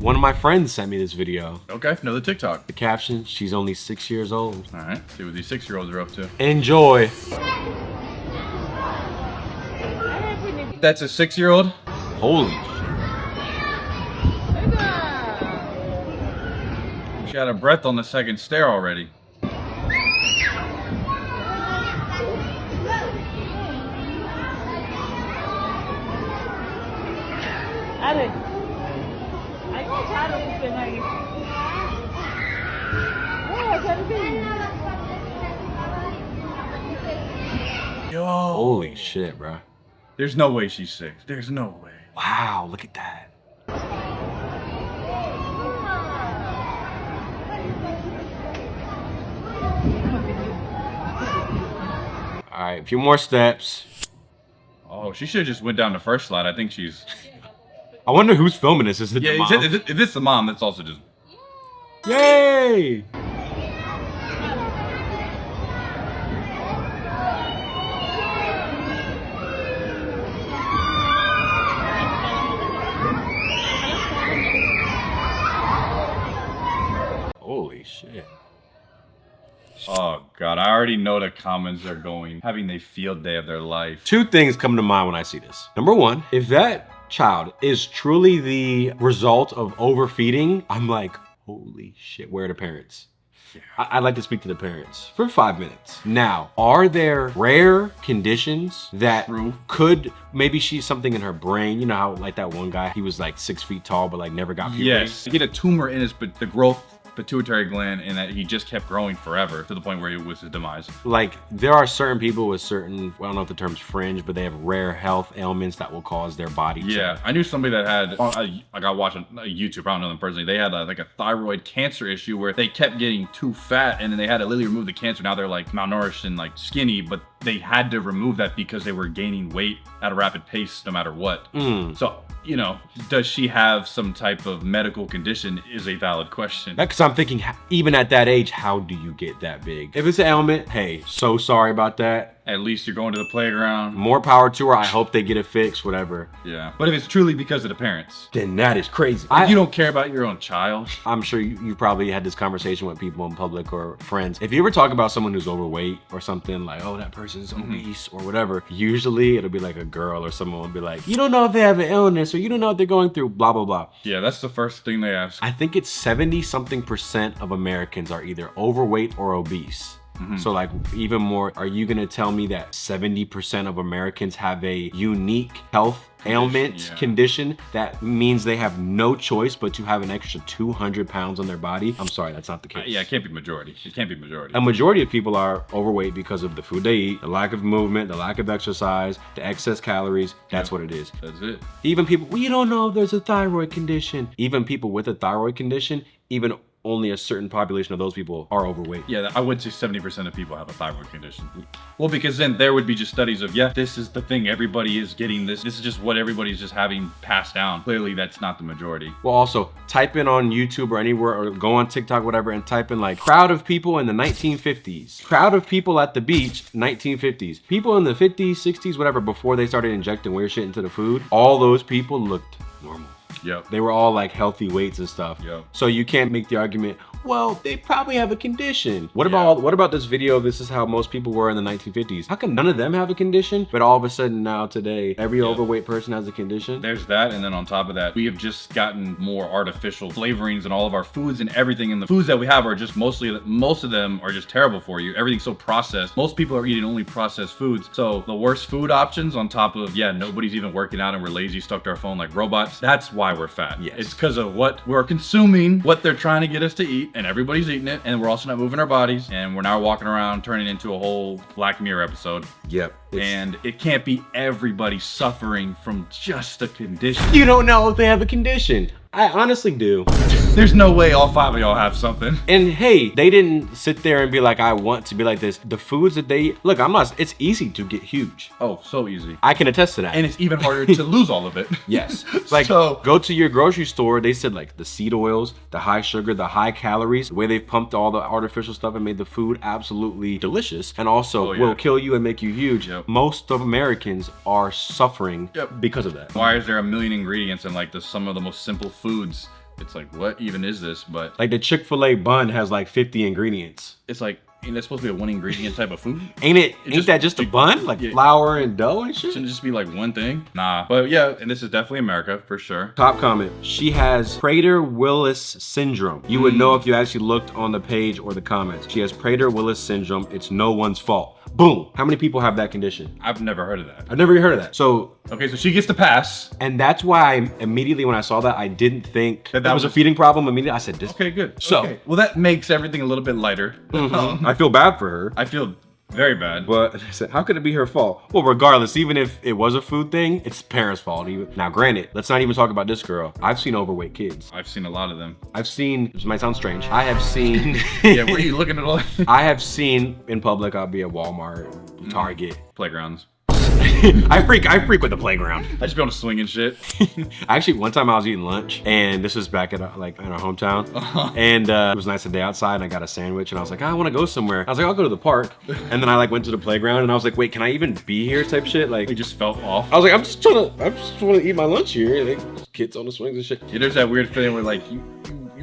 One of my friends sent me this video. Okay, another TikTok. The caption, she's only 6 years old. All right, see what these 6-year-olds are up to. Enjoy. That's a 6-year-old? Holy shit. She had a breath on the second stair already. Yo. Holy shit, bro. There's no way she's 6. There's no way. Wow, look at that. All right, a few more steps. Oh, she should have just went down the first slide. I think she's... I wonder who's filming this. Is it the Yeah, mom? if it's the mom, that's also just... Yay! Holy shit. Oh, God. I already know the comments are going, having a field day of their life. Two things come to mind when I see this. Number one, if that child is truly the result of overfeeding, I'm like, holy shit, where are the parents? Yeah. I'd like to speak to the parents for 5 minutes. Now, are there rare conditions that True. could, maybe she's something in her brain, you know how like that one guy, he was like 6 feet tall, but like never got puberty? Yes. He had a tumor in his, but the growth pituitary gland, and that he just kept growing forever to the point where it was his demise. Like, there are certain people with certain, well, I don't know if the term's fringe, but they have rare health ailments that will cause their body to... Yeah, I knew somebody that had, like I watched on YouTube, I don't know them personally, they had like a thyroid cancer issue where they kept getting too fat, and then they had to literally remove the cancer. Now they're like malnourished and like skinny, but they had to remove that because they were gaining weight at a rapid pace no matter what. So, you know, does she have some type of medical condition is a valid question. Because I'm thinking, even at that age, how do you get that big? If it's an ailment, hey, so sorry about that. At least you're going to the playground. More power to her. I hope they get it fixed, whatever. Yeah. But if it's truly because of the parents, Then that is crazy. if you don't care about your own child. I'm sure you probably had this conversation with people in public or friends. If you ever talk about someone who's overweight or something, like, oh, that person's obese or whatever, usually it'll be like a girl or someone will be like, you don't know if they have an illness or you don't know what they're going through, blah, blah, blah. Yeah, that's the first thing they ask. I think it's 70-something% of Americans are either overweight or obese. So like even more, are you gonna tell me that 70% of Americans have a unique health ailment, condition that means they have no choice but to have an extra 200 pounds on their body? I'm sorry, that's not the case. Yeah, it can't be majority. It can't be majority. A majority of people are overweight because of the food they eat, the lack of movement, the lack of exercise, the excess calories. That's what it is. That's it. Even people, well, you don't know if there's a thyroid condition. Even people with a thyroid condition, even only a certain population of those people are overweight. Yeah, I would say 70% of people have a thyroid condition. Well, because then there would be just studies of, yeah, this is the thing, everybody is getting this. This is just what everybody's just having passed down. Clearly, that's not the majority. Well, also, type in on YouTube or anywhere, or go on TikTok, whatever, and type in like crowd of people in the 1950s. Crowd of people at the beach, 1950s. People in the 50s, 60s, whatever, before they started injecting weird shit into the food, all those people looked normal. Yep. They were all like healthy weights and stuff. Yep. So you can't make the argument, well, they probably have a condition. What about this video? This is how most people were in the 1950s. How come none of them have a condition? But all of a sudden now today, every overweight person has a condition. There's that, and then on top of that, we have just gotten more artificial flavorings in all of our foods, and everything in the foods that we have are just most of them are just terrible for you. Everything's so processed. Most people are eating only processed foods. So the worst food options on top of, yeah, nobody's even working out and we're lazy, stuck to our phone like robots. That's why we're fat. Yes. It's because of what we're consuming, what they're trying to get us to eat, and everybody's eating it, and we're also not moving our bodies, and we're now walking around turning into a whole Black Mirror episode. Yep. And it can't be everybody suffering from just a condition. You don't know if they have a condition. I honestly do. There's no way all 5 of y'all have something. And hey, they didn't sit there and be like, I want to be like this. The foods that they eat, look, it's easy to get huge. Oh, so easy. I can attest to that. And it's even harder to lose all of it. Yes. Like, go to your grocery store, they said like the seed oils, the high sugar, the high calories, the way they've pumped all the artificial stuff and made the food absolutely delicious and also will kill you and make you huge. Yep. Most of Americans are suffering because of that. Why is there a million ingredients in like some of the most simple foods It's like, what even is this? But Like the Chick-fil-A bun has like 50 ingredients. it's like, ain't that supposed to be a one ingredient type of food? Ain't that just a bun? Like flour and dough and shit? Shouldn't it just be like one thing? Nah. But yeah, and this is definitely America for sure. Top comment. She has Prader-Willi syndrome. You would know if you actually looked on the page or the comments. She has Prader-Willi syndrome. It's no one's fault. Boom. How many people have that condition? I've never heard of that. I've never even heard of that. So, Okay, so she gets the pass. and that's why I immediately when I saw that, I didn't think that was a feeding problem. Immediately, I said, this. Okay, good. So- okay. Well, that makes everything a little bit lighter. I feel bad for her. I feel very bad. But I said, how could it be her fault? Well, regardless, even if it was a food thing, it's parents' fault. Now, granted, let's not even talk about this girl. I've seen overweight kids. I've seen a lot of them. I've seen, this might sound strange. I have seen. Yeah, where are you looking at all? I have seen in public, I'll be at Walmart, Target. Playgrounds. I frequent the playground. I just be on a swing and shit. Actually, one time I was eating lunch, and this was back at in our hometown, and it was a nice day outside, and I got a sandwich, and I was like, I want to go somewhere. I was like, I'll go to the park, and then I like went to the playground, and I was like, wait, can I even be here? Type shit. Like, It just felt off. I was like, I just want to eat my lunch here. Like, kids on the swings and shit. Yeah, there's that weird feeling where like you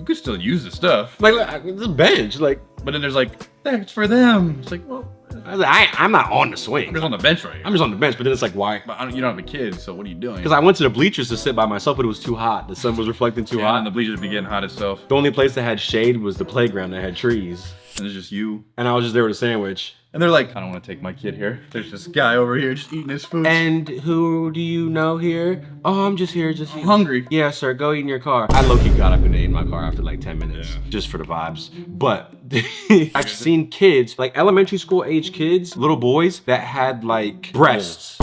could still use the stuff, Like, it's a bench. Like, but then there's like, that's for them. It's like, well, I was like, I'm not on the I'm swing. just on the bench right here. I'm just on the bench, but then it's like, why? But you don't have a kid, so what are you doing? Because I went to the bleachers to sit by myself, but it was too hot. The sun was reflecting too And hot. the bleachers be getting hot itself. The only place that had shade was the playground that had trees. And it's just you. And I was just there with a sandwich. And they're like, I don't want to take my kid here. There's this guy over here just eating his food. And who do you know here? Oh, I'm just here, just I'm hungry. Yeah, sir, go eat in your car. I low-key got up and ate in my car after like 10 minutes, just for the vibes. But I've seen kids, like elementary school age kids, little boys that had like breasts.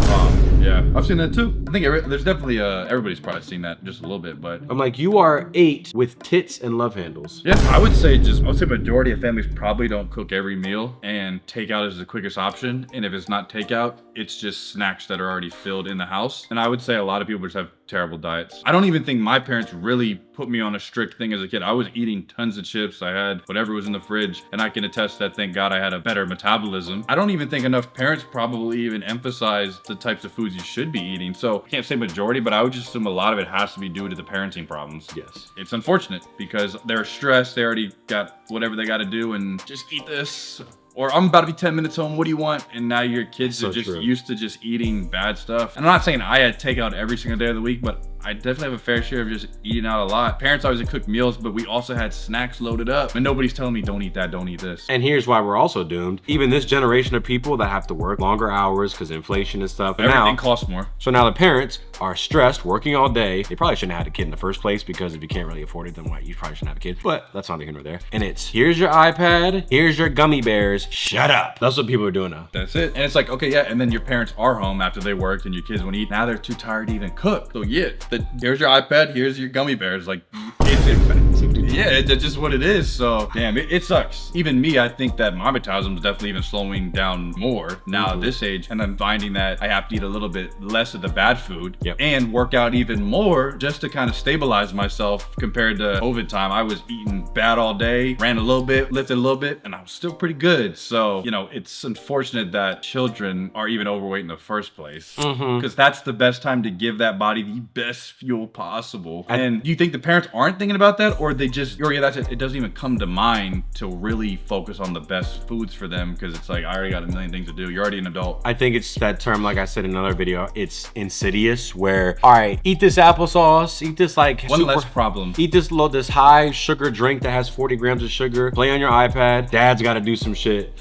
Yeah, I've seen that too. I think there's definitely everybody's probably seen that just a little bit, but I'm like, you are 8 with tits and love handles. yeah, I would say majority of families probably don't cook every meal, and takeout is the quickest option. And if it's not takeout, it's just snacks that are already filled in the house. And I would say a lot of people just have terrible diets. I don't even think my parents really put me on a strict thing as a kid. I was eating tons of chips. I had whatever was in the fridge, and I can attest that thank God I had a better metabolism. I don't even think enough parents probably even emphasize the types of foods you should be eating. So I can't say majority, but I would just assume a lot of it has to be due to the parenting problems. Yes. It's unfortunate because they're stressed. They already got whatever they got to do and just eat this. Or I'm about to be 10 minutes home, what do you want? And now your kids So are just true. used to just eating bad stuff. And I'm not saying I had takeout every single day of the week, but I definitely have a fair share of just eating out a lot. Parents always cook meals, but we also had snacks loaded up. And nobody's telling me, don't eat that, don't eat this. And here's why we're also doomed. Even this generation of people that have to work longer hours because inflation and stuff. And Everything now, costs more. so now the parents are stressed, working all day. They probably shouldn't have had a kid in the first place because if you can't really afford it, then why? You probably shouldn't have a kid. But that's neither here nor there. And it's, here's your iPad, here's your gummy bears, shut up. That's what people are doing now. That's it. And it's like, okay, yeah, and then your parents are home after they worked and your kids want to eat. Now they're too tired to even cook. So yeah, here's your iPad, here's your gummy bears. Like, it's just what it is. So damn, it sucks. Even me, I think that my metabolism is definitely even slowing down more now at this age. And I'm finding that I have to eat a little bit less of the bad food and work out even more just to kind of stabilize myself compared to COVID time. I was eating bad all day, ran a little bit, lifted a little bit, and I was still pretty good. So, you know, it's unfortunate that children are even overweight in the first place because that's the best time to give that body the best fuel possible. And do you think the parents aren't thinking about that, or they just, or yeah, that's it. It doesn't even come to mind to really focus on the best foods for them because it's like, I already got a million things to do. You're already an adult. I think it's that term, like I said in another video, it's insidious where, all right, eat this applesauce, eat this like One less problem. Eat this high sugar drink that has 40 grams of sugar, play on your iPad, dad's gotta do some shit.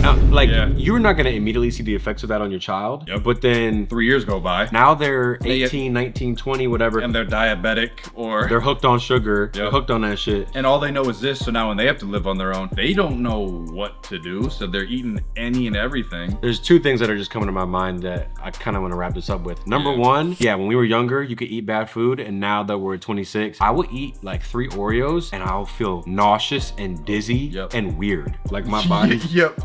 Now, like, you're not gonna immediately see the effects of that on your child, but then 3 years go by. now they're 18, 19, 20, whatever. And they're diabetic or they're hooked on sugar, they're hooked on that shit. And all they know is this, so now when they have to live on their own, they don't know what to do, so they're eating any and everything. There's two things that are just coming to my mind that I kind of want to wrap this up with. Number one, when we were younger, you could eat bad food, and now that we're 26, I will eat like 3 Oreos, and I'll feel nauseous and dizzy and weird. Like my body,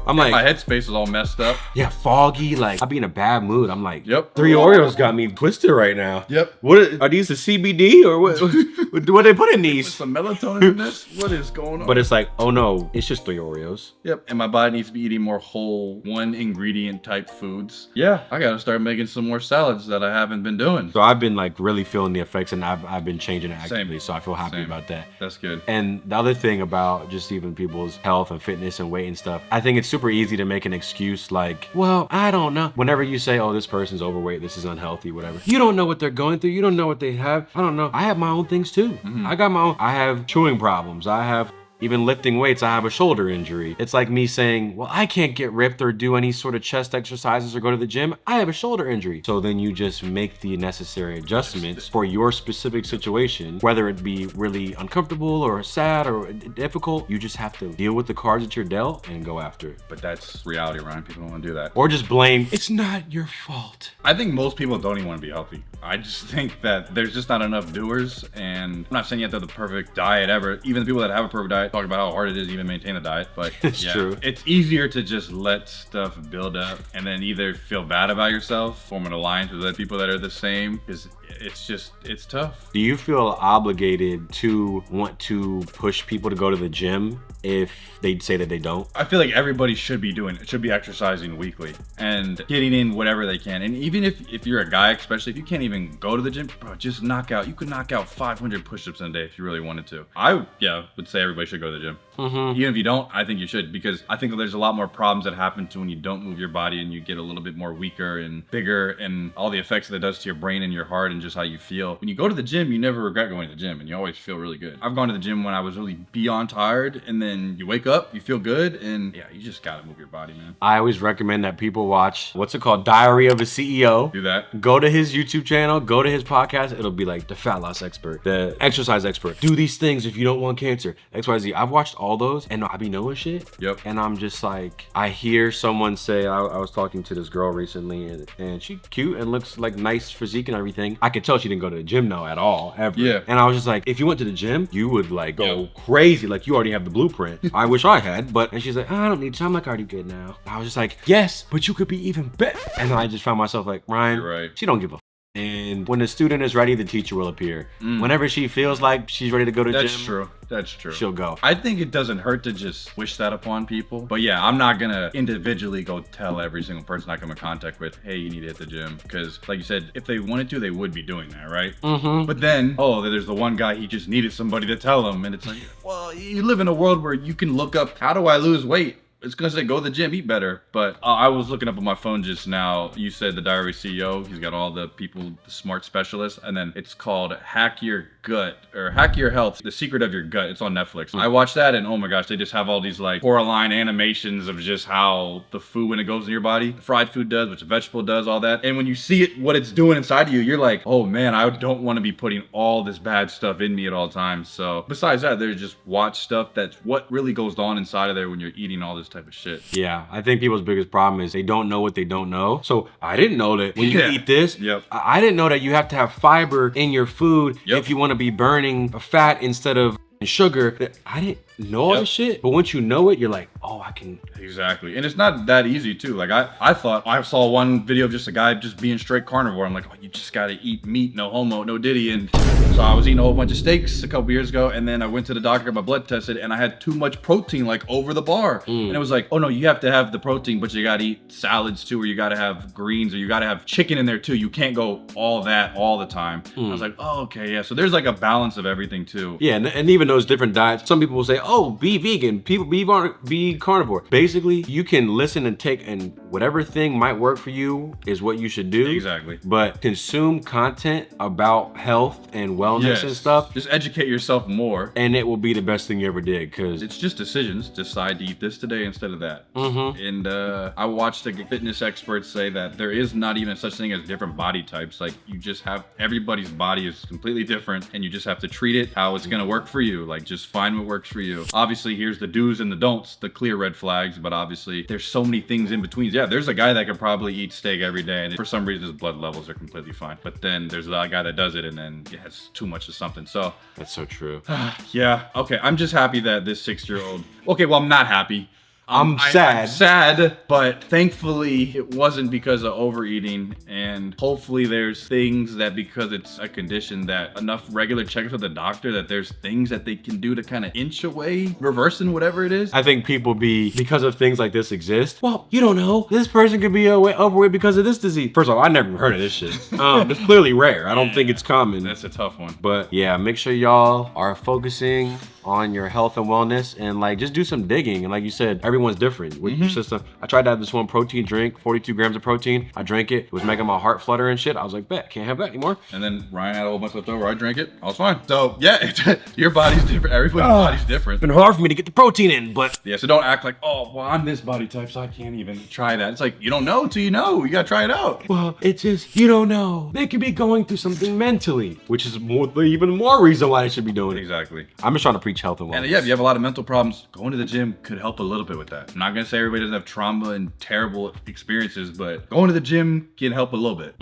I'm like, my headspace is all messed up. yeah, foggy. Like, I'd be in a bad mood. I'm like, Yep. 3 Oreos got me twisted right now. Yep. What are these, the CBD or what? What they put in With these? some melatonin in this? What is going on? But it's like, oh no, it's just 3 Oreos. Yep. And my body needs to be eating more whole, one ingredient type foods. Yeah. I gotta start making some more salads that I haven't been doing. So I've been like really feeling the effects, and I've been changing it actively. Same. So I feel happy Same. about that. That's good. And the other thing about just even people's health and fitness and weight and stuff, I think it's super easy to make an excuse like, well, I don't know. Whenever you say, oh, this person's overweight, this is unhealthy, whatever. You don't know what they're going through. You don't know what they have. I don't know. I have my own things too. I got my own. I have chewing problems. I have even lifting weights. I have a shoulder injury. It's like me saying, well, I can't get ripped or do any sort of chest exercises or go to the gym. I have a shoulder injury. So then you just make the necessary adjustments for your specific situation, whether it be really uncomfortable or sad or difficult. You just have to deal with the cards that you're dealt and go after it. But that's reality, Ryan. People don't want to do that. Or just blame, it's not your fault. I think most people don't even want to be healthy. I just think that there's just not enough doers, and I'm not saying you have to have the perfect diet ever. Even the people that have a perfect diet talk about how hard it is to even maintain a diet, but It's true. It's easier to just let stuff build up and then either feel bad about yourself, form an alliance with other people that are the same, because it's tough. Do you feel obligated to want to push people to go to the gym if they say that they don't? I feel like everybody should be exercising weekly and getting in whatever they can. And even if you're a guy, especially if you can't even go to the gym, bro, just you could knock out 500 push-ups in a day if you really wanted to. I would say everybody should go to the gym. Even if you don't, I think you should, because I think that there's a lot more problems that happen to when you don't move your body and you get a little bit more weaker and bigger, and all the effects that it does to your brain and your heart and just how you feel. When you go to the gym, you never regret going to the gym and you always feel really good. I've gone to the gym when I was really beyond tired, and then you wake up, you feel good, and yeah, you just gotta move your body, man. I always recommend that people watch, what's it called? Diary of a CEO. Do that. Go to his YouTube channel, go to his podcast. It'll be like the fat loss expert, the exercise expert. Do these things if you don't want cancer. XYZ. I've watched all those and I be knowing shit. Yep. And I'm just like, I hear someone say, I was talking to this girl recently and she cute and looks like nice physique and everything. I could tell she didn't go to the gym though at all, ever. Yeah. And I was just like, if you went to the gym, you would like go crazy. Like you already have the blueprint. I wish I had, but, and she's like, I don't need to. I'm like already good now. I was just like, yes, but you could be even better. And I just found myself like, Ryan, You're right. she don't give a and when the student is ready, the teacher will appear. Whenever she feels like she's ready to go to gym, That's true. That's true. she'll go. I think it doesn't hurt to just wish that upon people. But yeah, I'm not gonna individually go tell every single person I come in contact with, hey, you need to hit the gym. Because like you said, if they wanted to, they would be doing that, right? But then, there's the one guy, he just needed somebody to tell him. And it's like, well, you live in a world where you can look up, how do I lose weight? It's gonna say go to the gym, eat better. But I was looking up on my phone just now. You said the Diary CEO. He's got all the people, the smart specialists, and then it's called Hack Your Gut or Hack Your Health: The Secret of Your Gut. It's on Netflix. I watched that, and oh my gosh, they just have all these like 4-line animations of just how the food when it goes in your body, fried food does, which a vegetable does, all that. And when you see it, what it's doing inside of you, you're like, oh man, I don't want to be putting all this bad stuff in me at all times. So besides that, there's just watch stuff. That's what really goes on inside of there when you're eating all this type of shit. Yeah, I think people's biggest problem is they don't know what they don't know. So I didn't know that when you eat this, I didn't know that you have to have fiber in your food if you want to be burning fat instead of sugar. I didn't know all this shit, but once you know it, you're like, oh, I can. Exactly. And it's not that easy too. Like I thought, I saw one video of just a guy just being straight carnivore. I'm like, oh, you just gotta eat meat, no homo, no diddy. And so I was eating a whole bunch of steaks a couple years ago, and then I went to the doctor, got my blood tested, and I had too much protein, like over the bar. And it was like, oh no, you have to have the protein, but you gotta eat salads too, or you gotta have greens, or you gotta have chicken in there too. You can't go all that all the time. I was like, oh, okay, yeah. So there's like a balance of everything too. Yeah, and even those different diets, some people will say, oh, be vegan, people be carnivore. Basically, you can listen and take, and whatever thing might work for you is what you should do. Exactly. But consume content about health and wellness and stuff. Just educate yourself more. And it will be the best thing you ever did, because it's just decisions. Decide to eat this today instead of that. And I watched a fitness expert say that there is not even such thing as different body types. Like you just have, everybody's body is completely different, and you just have to treat it how it's gonna work for you. Like just find what works for you. Obviously, here's the do's and the don'ts, the clear red flags, but obviously there's so many things in between. Yeah, there's a guy that could probably eat steak every day, and for some reason his blood levels are completely fine. But then there's a guy that does it, and then it has too much of something. So that's so true. Yeah, okay, I'm just happy that this 6-year-old, okay, well, I'm not happy. I'm sad. I'm sad, but thankfully it wasn't because of overeating, and hopefully there's things that, because it's a condition, that enough regular checks with the doctor that there's things that they can do to kind of inch away, reversing whatever it is. I think people because of things like this exist. Well, you don't know. This person could be overweight because of this disease. First of all, I never heard of this shit. It's clearly rare. I don't think it's common. That's a tough one. But yeah, make sure y'all are focusing on your health and wellness, and like just do some digging. And like you said, everyone's different with your system. I tried to have this one protein drink, 42 grams of protein. I drank it. It was making my heart flutter and shit. I was like, bet, can't have that anymore. And then Ryan had a whole bunch left over. I drank it. I was fine. So yeah, your body's different. Everybody's body's different. It's been hard for me to get the protein in, but yeah, so don't act like, oh, well, I'm this body type, so I can't even try that. It's like, you don't know till you know. You gotta try it out. well, it's just, you don't know. They could be going through something mentally, which is even more reason why they should be doing it. Exactly. I'm just trying to preach health and wellness. And yeah, if you have a lot of mental problems, going to the gym could help a little bit with that. I'm not gonna say everybody doesn't have trauma and terrible experiences, but going to the gym can help a little bit.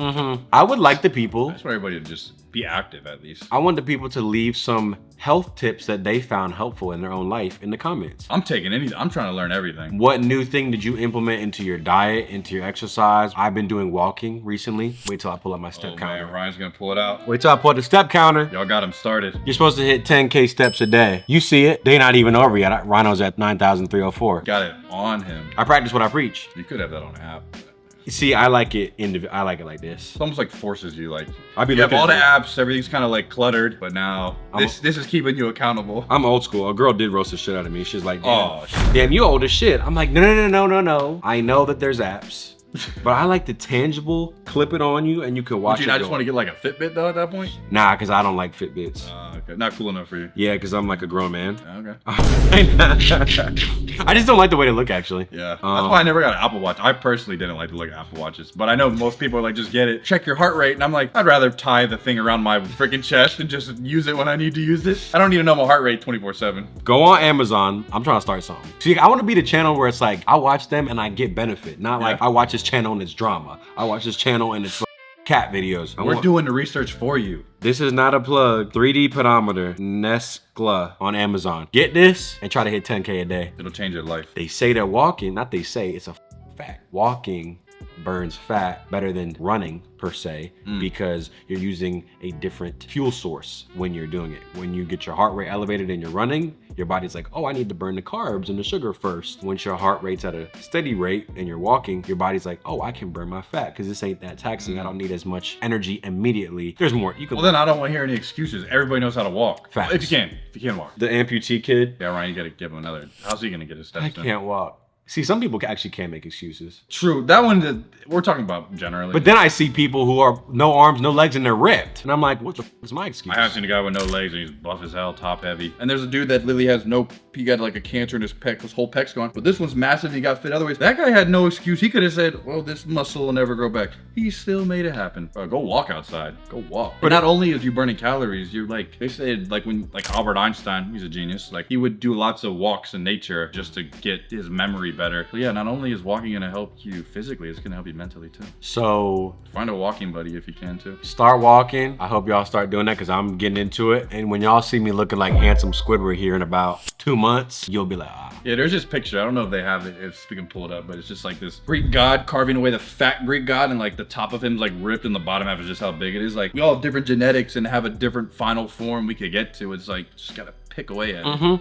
I would like the people. I just want everybody to just be active at least. I want the people to leave some health tips that they found helpful in their own life in the comments. I'm trying to learn everything. What new thing did you implement into your diet, into your exercise? I've been doing walking recently. Wait till I pull up my step counter. Man, Ryan's gonna pull it out. Wait till I pull up the step counter. Y'all got him started. You're supposed to hit 10K steps a day. You see it. They not even over yet. Rhino's at 9,304. Got it on him. I practice what I preach. You could have that on an app. See, I like it I like it like this. It's almost like forces you, like, I'd be you have looking all the at apps, everything's kind of like cluttered, but now this is keeping you accountable. I'm old school. A girl did roast the shit out of me. She's like, Oh, damn, you old as shit. I'm like, no. I know that there's apps, but I like the tangible, clip it on you and you can watch Would it you not go. just want to get like a Fitbit though at that point? Nah, because I don't like Fitbits. Okay. Not cool enough for you. Yeah, because I'm like a grown man. Okay. I just don't like the way they look, actually. Yeah. That's why I never got an Apple Watch. I personally didn't like to look at Apple Watches, but I know most people are like, just get it, check your heart rate. And I'm like, I'd rather tie the thing around my freaking chest and just use it when I need to use it. I don't need to know my heart rate 24/7. Go on Amazon. I'm trying to start something. See, I want to be the channel where it's like, I watch them and I get benefit. Not like I watch this channel and it's drama. I watch this channel and it's cat videos. We're doing the research for you. This is not a plug. 3D pedometer, Neskla on Amazon. Get this and try to hit 10K a day. It'll change your life. They say that walking, not they say, it's a fact. Walking burns fat better than running per se, because you're using a different fuel source when you're doing it. When you get your heart rate elevated and you're running, your body's like, oh, I need to burn the carbs and the sugar first. Once your heart rate's at a steady rate and you're walking, your body's like, oh, I can burn my fat because this ain't that taxing. I don't need as much energy immediately. There's more. You can. Well, then I don't want to hear any excuses. Everybody knows how to walk. Facts. If you can walk. The amputee kid. Yeah, Ryan, you gotta give him another. How's he gonna get his steps I in? can't walk. See, some people actually can't make excuses. True. That one, we're talking about generally. But then I see people who are no arms, no legs, and they're ripped. And I'm like, what the f is my excuse? I have seen a guy with no legs and he's buff as hell, top heavy. And there's a dude that literally has he got like a cancer in his pec, his whole pec's gone. But this one's massive, he got fit other ways. That guy had no excuse. He could have said, well, this muscle will never grow back. He still made it happen. Go walk outside. Go walk. But not only is you burning calories, you're like, they said like Albert Einstein, he's a genius. Like he would do lots of walks in nature just to get his memory better. So yeah, not only is walking gonna help you physically, it's gonna help you mentally too. So find a walking buddy if you can too. Start walking. I hope y'all start doing that because I'm getting into it. And when y'all see me looking like handsome Squidward here in about 2 months, you'll be like, ah. Yeah, there's this picture. I don't know if they have it, if we can pull it up, but it's just like this Greek god carving away the fat Greek god, and like the top of him is like ripped and the bottom half is just how big it is. Like we all have different genetics and have a different final form we could get to. It's like just gotta pick away at it.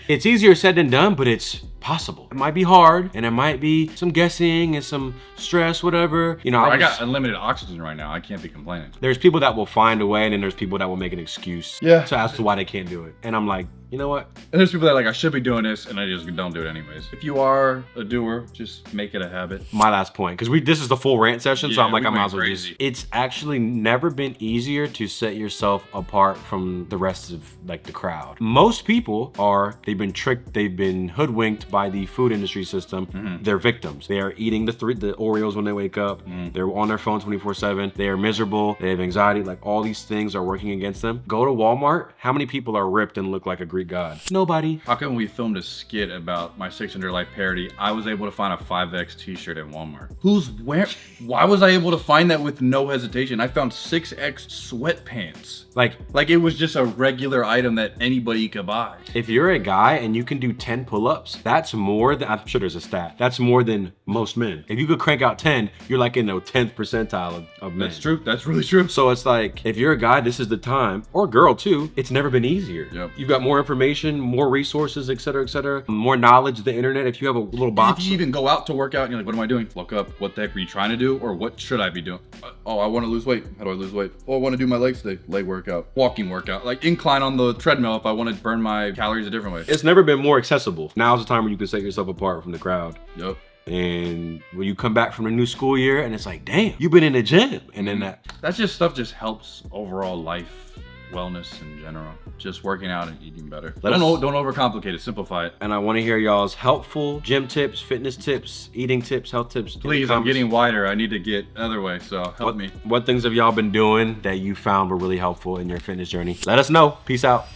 It's easier said than done, but it's possible. It might be hard, and it might be some guessing and some stress, whatever. You know, I got unlimited oxygen right now. I can't be complaining. There's people that will find a way, and then there's people that will make an excuse as to why they can't do it. And I'm like, you know what? And there's people that are like, I should be doing this, and I just don't do it anyways. If you are a doer, just make it a habit. My last point, because this is the full rant session, so I'm like, I might as well crazy. It's actually never been easier to set yourself apart from the rest of like the crowd. Most people they've been tricked, they've been hoodwinked by the food industry system. They're victims. They are eating the Oreos when they wake up. They're on their phone 24/7. They are miserable. They have anxiety. Like all these things are working against them. Go to Walmart. How many people are ripped and look like a Greek god? Nobody. How come we filmed a skit about my 600 life parody? I was able to find a 5X t-shirt at Walmart. Why was I able to find that with no hesitation? I found 6X sweatpants. Like it was just a regular item that anybody could buy. If you're a guy and you can do 10 pull-ups, that That's more than, I'm sure there's a stat. That's more than most men. If you could crank out 10, you're like in the 10th percentile of men. That's true. That's really true. So it's like, if you're a guy, this is the time, or girl too, it's never been easier. Yep. You've got more information, more resources, et cetera, more knowledge, the internet. If you have a little box. If you even go out to work out and you're like, what am I doing? Look up, what the heck are you trying to do? Or what should I be doing? Oh, I want to lose weight. How do I lose weight? Oh, I want to do my legs today. Leg workout. Walking workout. Like incline on the treadmill if I want to burn my calories a different way. It's never been more accessible. Now's the time where you can set yourself apart from the crowd. Yep. And when you come back from the new school year and it's like, damn, you've been in the gym. And then that's just stuff just helps overall life, wellness in general. Just working out and eating better. Don't overcomplicate it, simplify it. And I want to hear y'all's helpful gym tips, fitness tips, eating tips, health tips. Please, I'm getting wider. I need to get other way, so help me. What things have y'all been doing that you found were really helpful in your fitness journey? Let us know. Peace out.